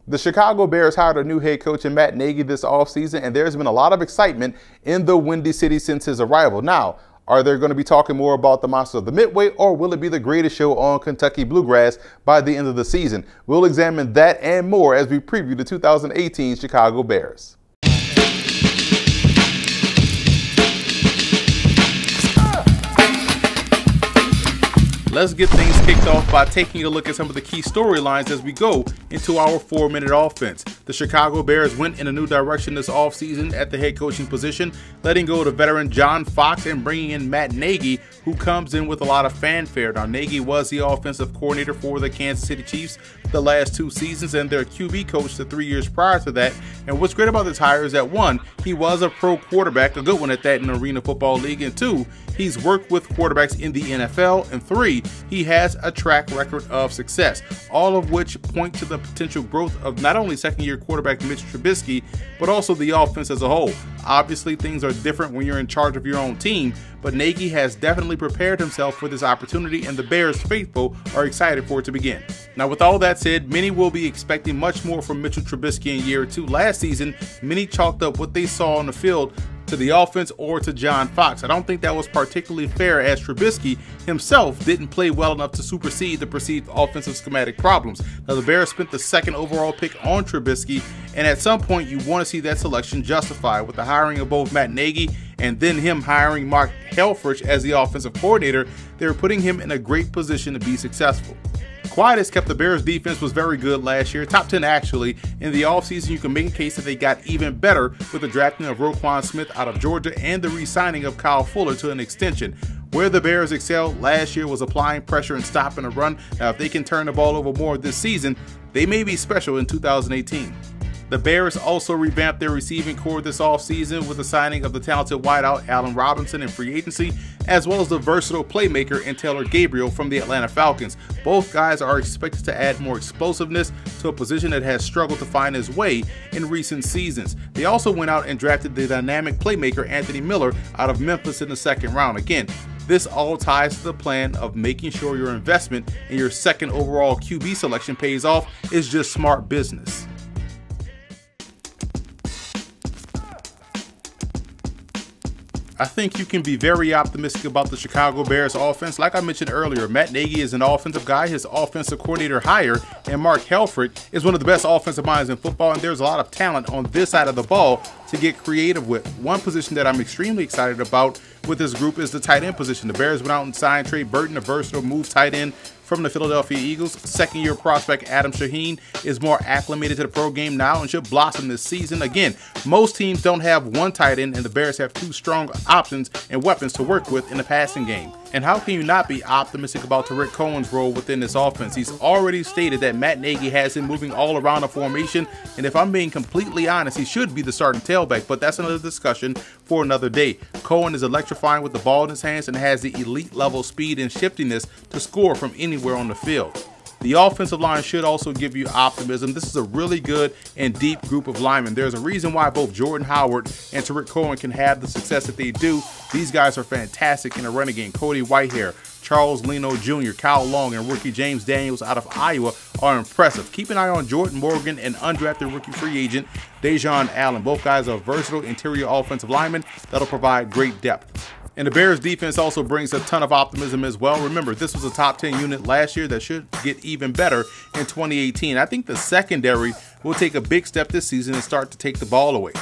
The Chicago Bears hired a new head coach in Matt Nagy this offseason, and there's been a lot of excitement in the Windy City since his arrival. Now, are they going to be talking more about the monsters of the Midway, or will it be the greatest show on Kentucky Bluegrass by the end of the season? We'll examine that and more as we preview the 2018 Chicago Bears. Let's get things kicked off by taking a look at some of the key storylines as we go into our 4-minute offense. The Chicago Bears went in a new direction this offseason at the head coaching position, letting go of the veteran John Fox and bringing in Matt Nagy, who comes in with a lot of fanfare. Now, Nagy was the offensive coordinator for the Kansas City Chiefs the last 2 seasons and their QB coach the 3 years prior to that. And what's great about this hire is that 1, he was a pro quarterback, a good one at that in the Arena Football League, and 2, he's worked with quarterbacks in the NFL, and 3, he has a track record of success, all of which point to the potential growth of not only second-year quarterback Mitch Trubisky, but also the offense as a whole. Obviously, things are different when you're in charge of your own team, but Nagy has definitely prepared himself for this opportunity, and the Bears faithful are excited for it to begin. Now, with all that said, many will be expecting much more from Mitchell Trubisky in year 2. Last season, many chalked up what they saw on the field to the offense or to John Fox. I don't think that was particularly fair, as Trubisky himself didn't play well enough to supersede the perceived offensive schematic problems. Now, the Bears spent the 2nd overall pick on Trubisky, and at some point you want to see that selection justified. With the hiring of both Matt Nagy and then him hiring Mark Helfrich as the offensive coordinator, they're putting him in a great position to be successful. Quiet as kept, the Bears defense was very good last year, top 10 actually. In the offseason, you can make a case that they got even better with the drafting of Roquan Smith out of Georgia and the re-signing of Kyle Fuller to an extension. Where the Bears excelled last year was applying pressure and stopping the run. Now, if they can turn the ball over more this season, they may be special in 2018. The Bears also revamped their receiving core this offseason with the signing of the talented wideout Allen Robinson in free agency, as well as the versatile playmaker and Taylor Gabriel from the Atlanta Falcons. Both guys are expected to add more explosiveness to a position that has struggled to find its way in recent seasons. They also went out and drafted the dynamic playmaker Anthony Miller out of Memphis in the 2nd round. Again, this all ties to the plan of making sure your investment in your 2nd overall QB selection pays off. Is just smart business. I think you can be very optimistic about the Chicago Bears offense. Like I mentioned earlier, Matt Nagy is an offensive guy. His offensive coordinator hire, and Mark Helfrich, is one of the best offensive minds in football, and there's a lot of talent on this side of the ball to get creative with. One position that I'm extremely excited about with this group is the tight end position. The Bears went out and signed Trey Burton, a versatile move tight end from the Philadelphia Eagles. 2nd-year prospect Adam Shaheen is more acclimated to the pro game now and should blossom this season. Again, most teams don't have one tight end, and the Bears have 2 strong options and weapons to work with in the passing game. And how can you not be optimistic about Tariq Cohen's role within this offense? He's already stated that Matt Nagy has him moving all around the formation, and if I'm being completely honest, he should be the starting tailback, but that's another discussion for another day. Cohen is electrifying with the ball in his hands and has the elite level speed and shiftiness to score from anywhere on the field. The offensive line should also give you optimism. This is a really good and deep group of linemen. There's a reason why both Jordan Howard and Tariq Cohen can have the success that they do. These guys are fantastic in the running game. Cody Whitehair, Charles Leno Jr., Kyle Long, and rookie James Daniels out of Iowa are impressive. Keep an eye on Jordan Morgan and undrafted rookie free agent Dejon Allen. Both guys are versatile interior offensive linemen that'll provide great depth. And the Bears defense also brings a ton of optimism as well. Remember, this was a top 10 unit last year that should get even better in 2018. I think the secondary will take a big step this season and start to take the ball away.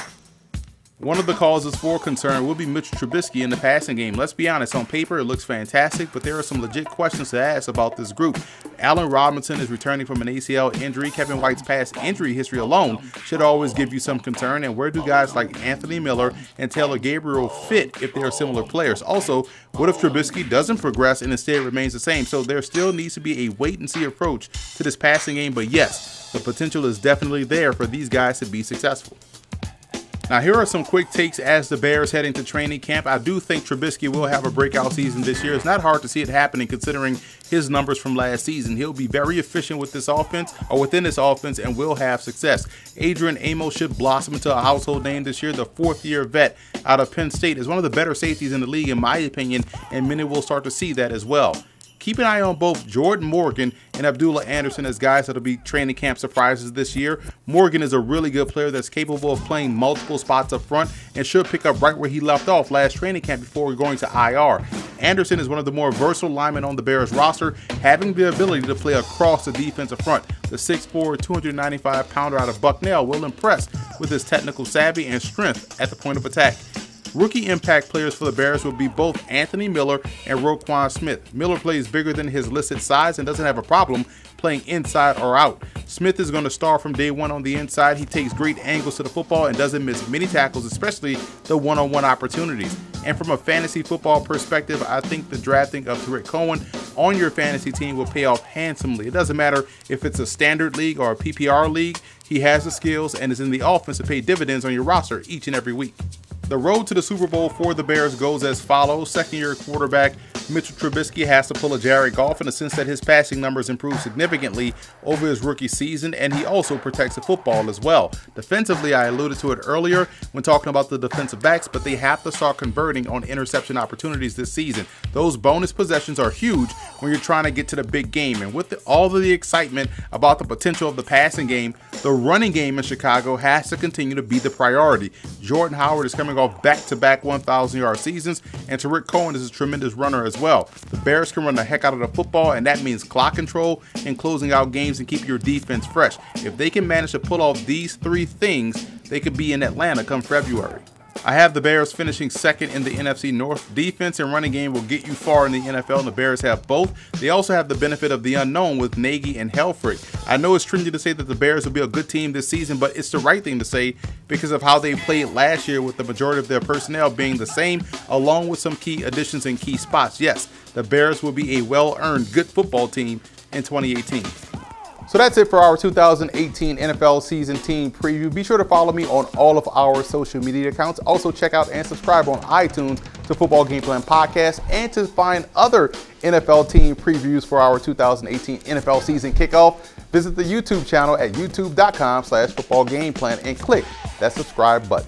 One of the causes for concern will be Mitch Trubisky in the passing game. Let's be honest, on paper it looks fantastic, but there are some legit questions to ask about this group. Allen Robinson is returning from an ACL injury. Kevin White's past injury history alone should always give you some concern. And where do guys like Anthony Miller and Taylor Gabriel fit if they are similar players? Also, what if Trubisky doesn't progress and instead remains the same? So there still needs to be a wait-and-see approach to this passing game. But yes, the potential is definitely there for these guys to be successful. Now, here are some quick takes as the Bears head into training camp. I do think Trubisky will have a breakout season this year. It's not hard to see it happening considering his numbers from last season. He'll be very efficient with this offense or within this offense and will have success. Adrian Amos should blossom into a household name this year. The 4th-year vet out of Penn State is one of the better safeties in the league, in my opinion, and many will start to see that as well. keep an eye on both Jordan Morgan and Abdullah Anderson as guys that'll be training camp surprises this year. Morgan is a really good player that's capable of playing multiple spots up front and should pick up right where he left off last training camp before going to IR. Anderson is one of the more versatile linemen on the Bears roster, having the ability to play across the defensive front. The 6'4", 295-pounder out of Bucknell will impress with his technical savvy and strength at the point of attack. Rookie impact players for the Bears will be both Anthony Miller and Roquan Smith. Miller plays bigger than his listed size and doesn't have a problem playing inside or out. Smith is going to star from day one on the inside. He takes great angles to the football and doesn't miss many tackles, especially the one-on-one opportunities. And from a fantasy football perspective, I think the drafting of Tarik Cohen on your fantasy team will pay off handsomely. It doesn't matter if it's a standard league or a PPR league. He has the skills and is in the offense to pay dividends on your roster each and every week. The road to the Super Bowl for the Bears goes as follows. Second-year quarterback Mitchell Trubisky has to pull a Jared Goff in the sense that his passing numbers improved significantly over his rookie season, and he also protects the football as well. Defensively, I alluded to it earlier when talking about the defensive backs, but they have to start converting on interception opportunities this season. Those bonus possessions are huge when you're trying to get to the big game, and with all of the excitement about the potential of the passing game, the running game in Chicago has to continue to be the priority. Jordan Howard is coming off back-to-back 1,000-yard seasons, and Tarik Cohen is a tremendous runner as well. The Bears can run the heck out of the football, and that means clock control and closing out games and keep your defense fresh. If they can manage to pull off these three things, they could be in Atlanta come February. I have the Bears finishing second in the NFC North. Defense and running game will get you far in the NFL, and the Bears have both. They also have the benefit of the unknown with Nagy and Helfrich. I know it's trendy to say that the Bears will be a good team this season, but it's the right thing to say because of how they played last year with the majority of their personnel being the same, along with some key additions in key spots. Yes, the Bears will be a well-earned good football team in 2018. So that's it for our 2018 NFL season team preview. Be sure to follow me on all of our social media accounts. Also check out and subscribe on iTunes to Football Game Plan Podcast, and to find other NFL team previews for our 2018 NFL season kickoff, visit the YouTube channel at youtube.com/footballgameplan and click that subscribe button.